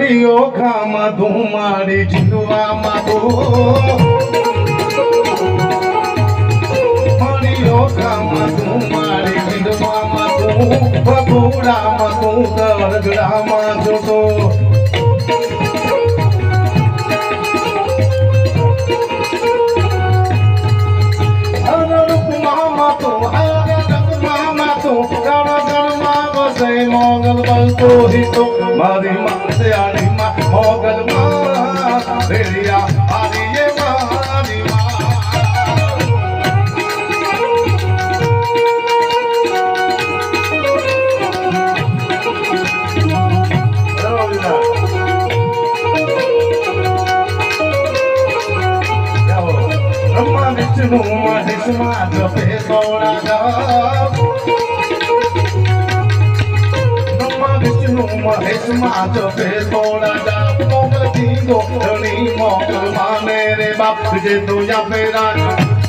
મારી ઓખામાં તું મારી જીંદવામાં તું મારી ઓખામાં તું મારી જીંદવામાં તું બબુડામાં તું ગરગડામાં તું તો મોગલ બલતો હિતો મારી માતે આડી માં મોગલ માં રેડિયા આરીએ મારી રમા વિષ્ણુ મહેશમાં જપે સોળા જાપ મહેશમાં જપે થોડા જાપ મોગલ દીધો ધણી મોગલ માને રે બાપ જે તું આપે રાખ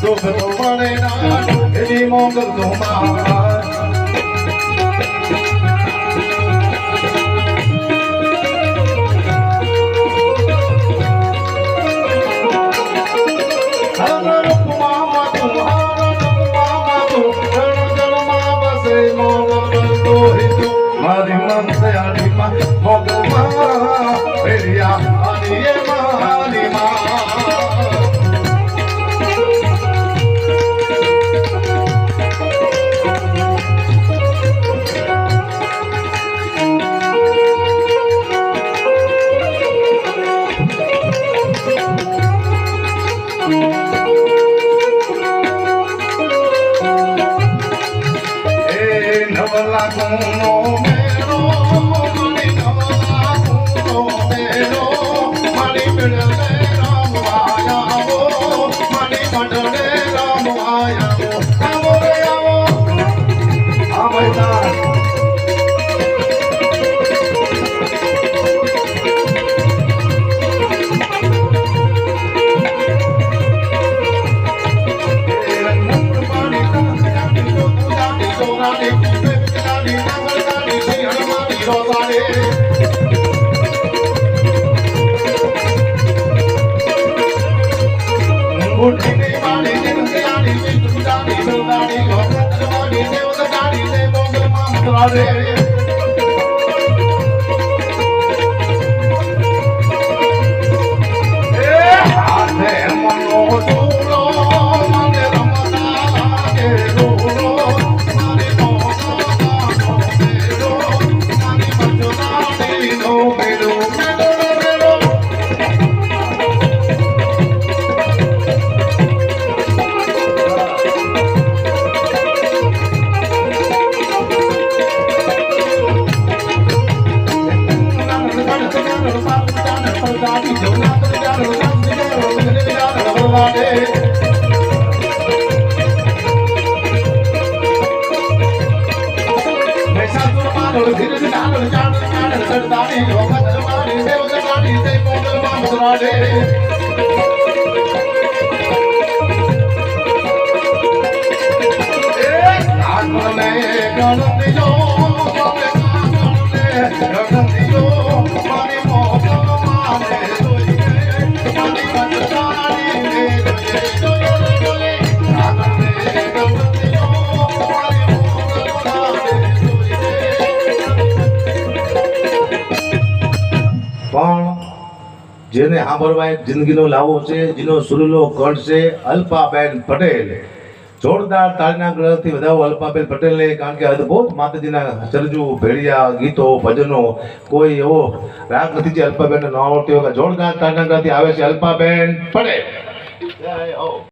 દુઃખ તો મળે રાખ એની મોગલ તો માં મારી મનસે આડી માં મોગલ માં રેડિયા આરીએ મારી નવલા ગુનો મેરો મણી નવલા ગુનો મેરો મણી મિળલે રામ આયાવો મણી મંડળે રામ આયાવો આવો રે આવો આ મેદાન જેને સાંભળવા એક જિંદગીનો લાવો છે, જેનો સુરેલો કંઠ છે, અલ્પાબેન પટેલ. જોરદાર તાળીના ગળથી વધાવો અલ્પાબેન પટેલને, કારણ કે અદ્ભુત માતાજીના સર્જુ ભેળિયા ગીતો ભજનો કોઈ એવો રાગ નથી જે અલ્પાબેનને ન આવડતી હોય. જોરદાર તાળીના ગળથી આવે છે અલ્પાબેન પટેલ.